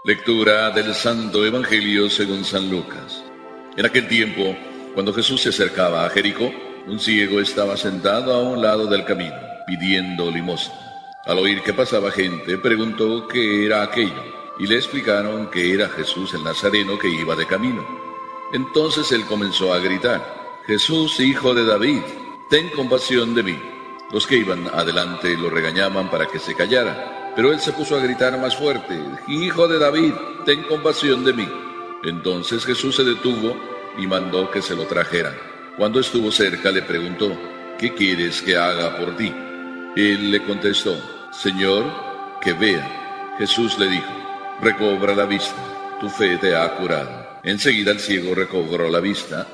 Lectura del Santo Evangelio según San Lucas. En aquel tiempo, cuando Jesús se acercaba a Jericó, un ciego estaba sentado a un lado del camino, pidiendo limosna. Al oír que pasaba gente, preguntó qué era aquello, y le explicaron que era Jesús el Nazareno que iba de camino. Entonces él comenzó a gritar: «Jesús, hijo de David, ten compasión de mí». Los que iban adelante lo regañaban para que se callara. Pero él se puso a gritar más fuerte: «Hijo de David, ten compasión de mí». Entonces Jesús se detuvo y mandó que se lo trajeran. Cuando estuvo cerca le preguntó: «¿Qué quieres que haga por ti?». Él le contestó: «Señor, que vea». Jesús le dijo: «Recobra la vista, tu fe te ha curado». Enseguida el ciego recobró la vista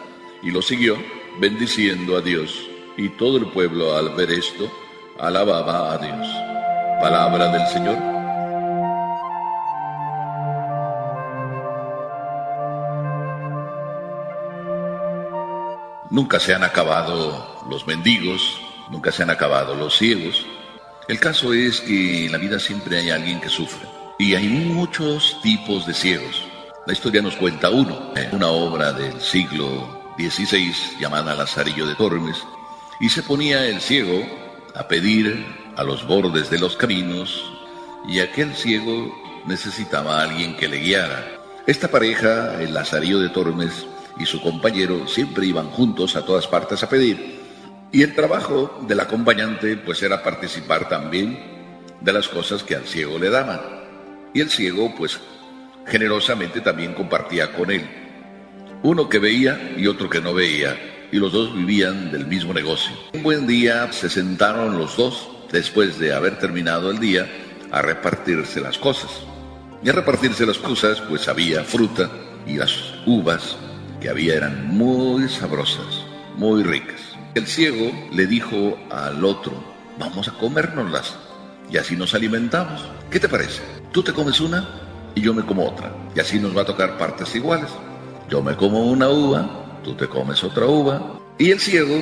y lo siguió, bendiciendo a Dios. Y todo el pueblo, al ver esto, alababa a Dios. Palabra del Señor. Nunca se han acabado los mendigos, nunca se han acabado los ciegos. El caso es que en la vida siempre hay alguien que sufre. Y hay muchos tipos de ciegos. La historia nos cuenta uno, una obra del siglo XVI llamada Lazarillo de Tormes, y se ponía el ciego a pedir a los bordes de los caminos, y aquel ciego necesitaba a alguien que le guiara. Esta pareja, el Lazarillo de Tormes y su compañero, siempre iban juntos a todas partes a pedir, y el trabajo del acompañante pues era participar también de las cosas que al ciego le daban, y el ciego pues generosamente también compartía con él, uno que veía y otro que no veía, y los dos vivían del mismo negocio. Un buen día se sentaron los dos, después de haber terminado el día, a repartirse las cosas. Y a repartirse las cosas, pues había fruta, y las uvas que había eran muy sabrosas, muy ricas. El ciego le dijo al otro: «Vamos a comérnoslas, y así nos alimentamos. ¿Qué te parece? Tú te comes una, y yo me como otra, y así nos va a tocar partes iguales. Yo me como una uva, tú te comes otra uva». Y el ciego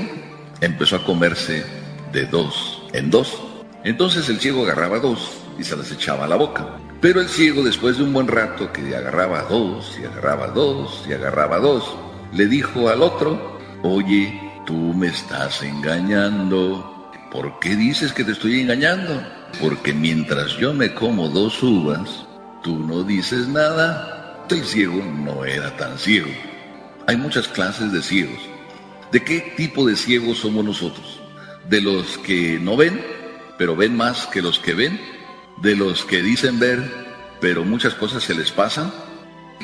empezó a comerse de dos en dos. Entonces el ciego agarraba dos y se las echaba a la boca. Pero el ciego, después de un buen rato que agarraba dos y agarraba dos y agarraba dos, le dijo al otro: «Oye, tú me estás engañando». «¿Por qué dices que te estoy engañando?». «Porque mientras yo me como dos uvas, tú no dices nada». El ciego no era tan ciego. Hay muchas clases de ciegos. ¿De qué tipo de ciegos somos nosotros? ¿De los que no ven, pero ven más que los que ven? ¿De los que dicen ver, pero muchas cosas se les pasan?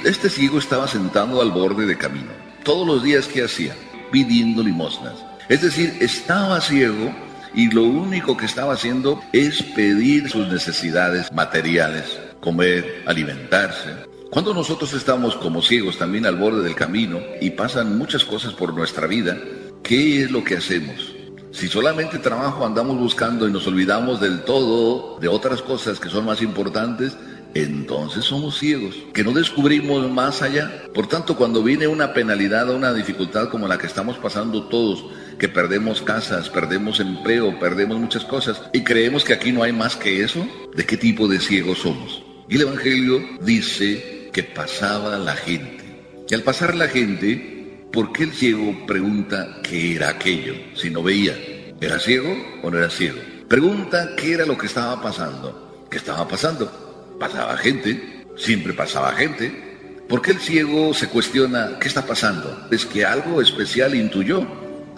Este ciego estaba sentado al borde de camino. Todos los días, ¿qué hacía? Pidiendo limosnas. Es decir, estaba ciego y lo único que estaba haciendo es pedir sus necesidades materiales: comer, alimentarse. Cuando nosotros estamos como ciegos también al borde del camino y pasan muchas cosas por nuestra vida, ¿qué es lo que hacemos? Si solamente trabajo andamos buscando y nos olvidamos del todo de otras cosas que son más importantes, entonces somos ciegos, que no descubrimos más allá. Por tanto, cuando viene una penalidad o una dificultad como la que estamos pasando todos, que perdemos casas, perdemos empleo, perdemos muchas cosas, y creemos que aquí no hay más que eso, ¿de qué tipo de ciegos somos? Y el Evangelio dice que pasaba la gente. Y al pasar la gente, ¿por qué el ciego pregunta qué era aquello si no veía? ¿Era ciego o no era ciego? Pregunta qué era lo que estaba pasando. ¿Qué estaba pasando? Pasaba gente, siempre pasaba gente. ¿Por qué el ciego se cuestiona qué está pasando? Es que algo especial intuyó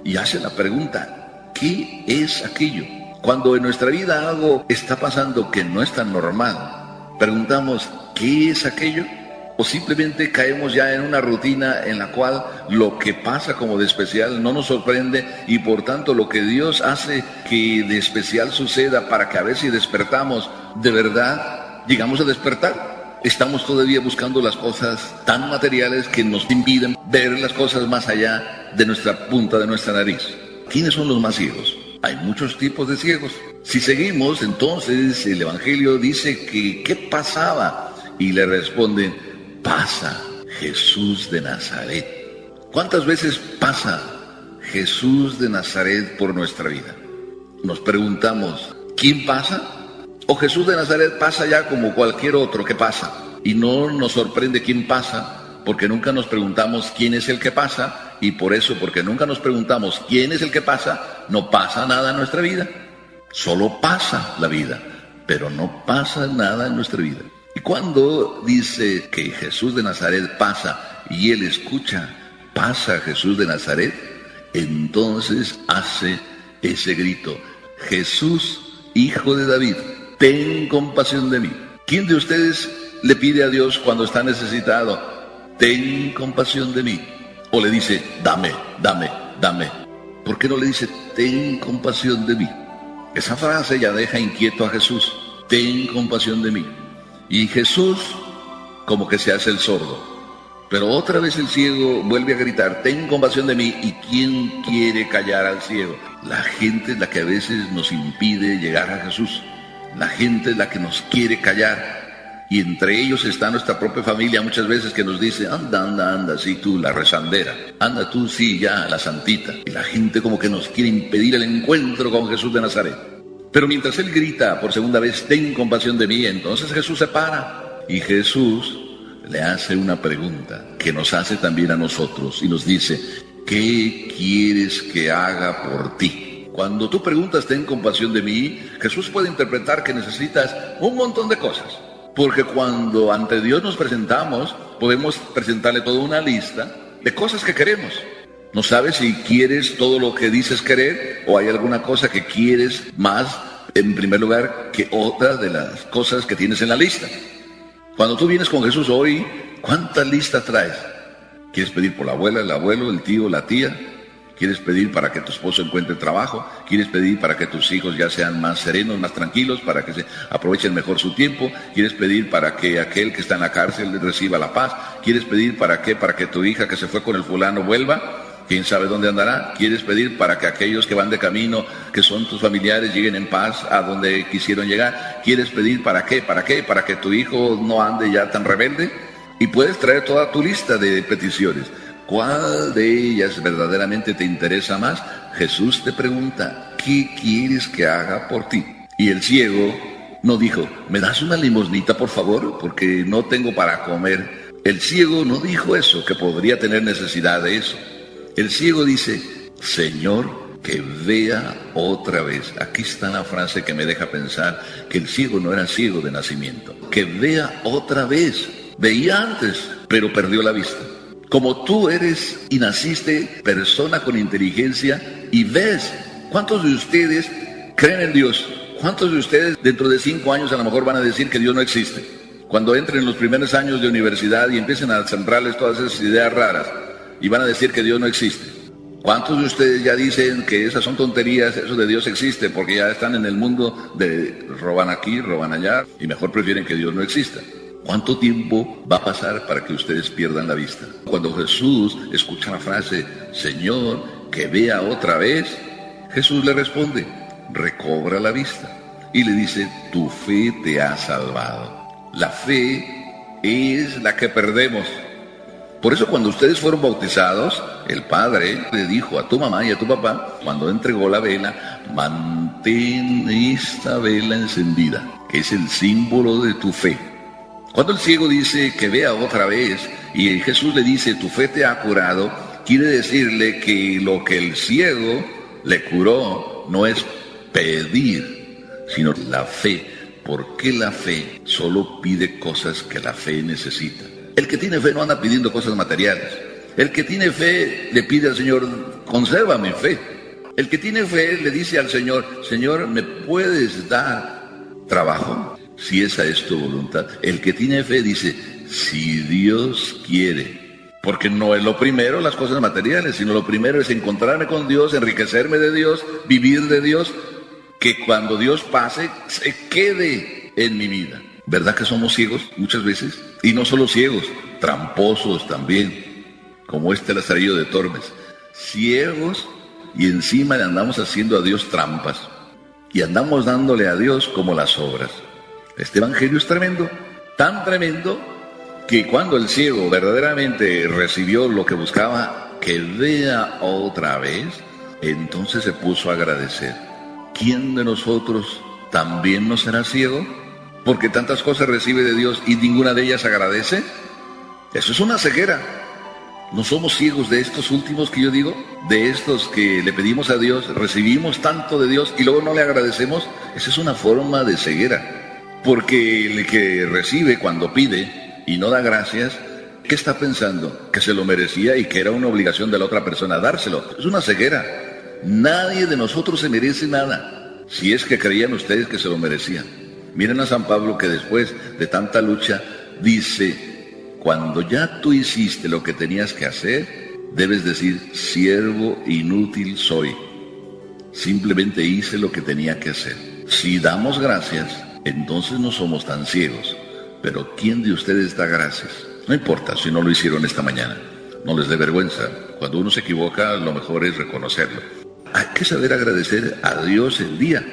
y hace la pregunta: ¿qué es aquello? Cuando en nuestra vida algo está pasando que no es tan normal, preguntamos: ¿qué es aquello? O simplemente caemos ya en una rutina en la cual lo que pasa como de especial no nos sorprende, y por tanto lo que Dios hace que de especial suceda para que a ver si despertamos, de verdad llegamos a despertar. Estamos todavía buscando las cosas tan materiales que nos impiden ver las cosas más allá de nuestra punta de nuestra nariz. ¿Quiénes son los más ciegos? Hay muchos tipos de ciegos. Si seguimos, entonces el Evangelio dice que ¿qué pasaba? Y le responden: «Pasa Jesús de Nazaret». ¿Cuántas veces pasa Jesús de Nazaret por nuestra vida? Nos preguntamos: ¿quién pasa? ¿O Jesús de Nazaret pasa ya como cualquier otro que pasa? y no nos sorprende quién pasa, porque nunca nos preguntamos quién es el que pasa, y por eso, porque nunca nos preguntamos quién es el que pasa, no pasa nada en nuestra vida. Solo pasa la vida, pero no pasa nada en nuestra vida. Y cuando dice que Jesús de Nazaret pasa y él escucha, pasa Jesús de Nazaret, entonces hace ese grito: Jesús, hijo de David, ten compasión de mí. ¿Quién de ustedes le pide a Dios cuando está necesitado: ten compasión de mí? O le dice: dame, dame, dame. ¿Por qué no le dice: ten compasión de mí? Esa frase ya deja inquieto a Jesús: ten compasión de mí. Y Jesús como que se hace el sordo. Pero otra vez el ciego vuelve a gritar: ten compasión de mí. ¿Y quién quiere callar al ciego? La gente es la que a veces nos impide llegar a Jesús. La gente es la que nos quiere callar. Y entre ellos está nuestra propia familia muchas veces, que nos dice: anda, anda, anda, sí tú, la rezandera. Anda tú, sí, ya, la santita. Y la gente como que nos quiere impedir el encuentro con Jesús de Nazaret. Pero mientras él grita por segunda vez: ten compasión de mí, entonces Jesús se para. Y Jesús le hace una pregunta que nos hace también a nosotros y nos dice: ¿qué quieres que haga por ti? Cuando tú preguntas: ten compasión de mí, Jesús puede interpretar que necesitas un montón de cosas. Porque cuando ante Dios nos presentamos, podemos presentarle toda una lista de cosas que queremos. No sabes si quieres todo lo que dices querer, o hay alguna cosa que quieres más en primer lugar que otra de las cosas que tienes en la lista. Cuando tú vienes con Jesús hoy, ¿cuántas listas traes? ¿Quieres pedir por la abuela, el abuelo, el tío, la tía? ¿Quieres pedir para que tu esposo encuentre trabajo? ¿Quieres pedir para que tus hijos ya sean más serenos, más tranquilos, para que se aprovechen mejor su tiempo? ¿Quieres pedir para que aquel que está en la cárcel reciba la paz? ¿Quieres pedir para qué? Para que tu hija que se fue con el fulano vuelva. ¿Quién sabe dónde andará? ¿Quieres pedir para que aquellos que van de camino, que son tus familiares, lleguen en paz a donde quisieron llegar? ¿Quieres pedir para qué? ¿Para qué? ¿Para que tu hijo no ande ya tan rebelde? Y puedes traer toda tu lista de peticiones. ¿Cuál de ellas verdaderamente te interesa más? Jesús te pregunta: ¿qué quieres que haga por ti? Y el ciego no dijo: ¿me das una limosnita, por favor? Porque no tengo para comer. El ciego no dijo eso, que podría tener necesidad de eso. El ciego dice: Señor, que vea otra vez. Aquí está la frase que me deja pensar que el ciego no era ciego de nacimiento. Que vea otra vez. Veía antes, pero perdió la vista. Como tú eres y naciste persona con inteligencia y ves. ¿Cuántos de ustedes creen en Dios? ¿Cuántos de ustedes dentro de 5 años a lo mejor van a decir que Dios no existe? Cuando entren en los primeros años de universidad y empiecen a sembrarles todas esas ideas raras y van a decir que Dios no existe. ¿Cuántos de ustedes ya dicen que esas son tonterías, eso de Dios existe, porque ya están en el mundo de roban aquí, roban allá y mejor prefieren que Dios no exista? ¿Cuánto tiempo va a pasar para que ustedes pierdan la vista? Cuando Jesús escucha la frase: Señor, que vea otra vez, Jesús le responde: recobra la vista. Y le dice: tu fe te ha salvado. La fe es la que perdemos. Por eso cuando ustedes fueron bautizados, el Padre le dijo a tu mamá y a tu papá, cuando entregó la vela: mantén esta vela encendida, que es el símbolo de tu fe. Cuando el ciego dice que vea otra vez y Jesús le dice: tu fe te ha curado, quiere decirle que lo que el ciego le curó no es pedir, sino la fe. Porque la fe solo pide cosas que la fe necesita. El que tiene fe no anda pidiendo cosas materiales. El que tiene fe le pide al Señor: conserva mi fe. El que tiene fe le dice al Señor: Señor, ¿me puedes dar trabajo? Si esa es tu voluntad. El que tiene fe dice: si Dios quiere. Porque no es lo primero las cosas materiales, sino lo primero es encontrarme con Dios, enriquecerme de Dios, vivir de Dios, que cuando Dios pase, se quede en mi vida. ¿Verdad que somos ciegos muchas veces? Y no solo ciegos, tramposos también, como este Lazarillo de Tormes. Ciegos, y encima le andamos haciendo a Dios trampas. Y andamos dándole a Dios como las obras. Este evangelio es tremendo, tan tremendo, que cuando el ciego verdaderamente recibió lo que buscaba, que vea otra vez, entonces se puso a agradecer. ¿Quién de nosotros también no será ciego? porque tantas cosas recibe de Dios y ninguna de ellas agradece. Eso es una ceguera. ¿No somos ciegos de estos últimos que yo digo? De estos que le pedimos a Dios, recibimos tanto de Dios y luego no le agradecemos. Esa es una forma de ceguera. Porque el que recibe cuando pide y no da gracias, ¿qué está pensando? Que se lo merecía y que era una obligación de la otra persona dárselo. Es una ceguera. Nadie de nosotros se merece nada, si es que creían ustedes que se lo merecían. Miren a San Pablo, que después de tanta lucha dice: cuando ya tú hiciste lo que tenías que hacer, debes decir: siervo inútil soy. Simplemente hice lo que tenía que hacer. Si damos gracias, entonces no somos tan ciegos. Pero ¿quién de ustedes da gracias? No importa si no lo hicieron esta mañana. No les dé vergüenza. Cuando uno se equivoca, lo mejor es reconocerlo. Hay que saber agradecer a Dios el día,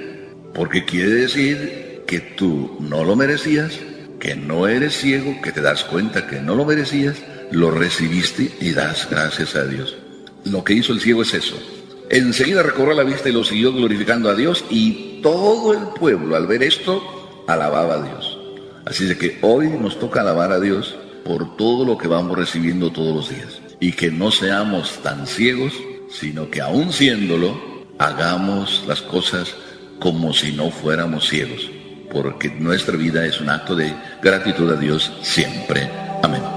porque quiere decir que tú no lo merecías, que no eres ciego, que te das cuenta que no lo merecías, lo recibiste y das gracias a Dios. Lo que hizo el ciego es eso. Enseguida recobró la vista y lo siguió glorificando a Dios, y todo el pueblo, al ver esto, alababa a Dios. Así de que hoy nos toca alabar a Dios por todo lo que vamos recibiendo todos los días, y que no seamos tan ciegos, sino que aún siéndolo, hagamos las cosas como si no fuéramos ciegos, porque nuestra vida es un acto de gratitud a Dios siempre. Amén.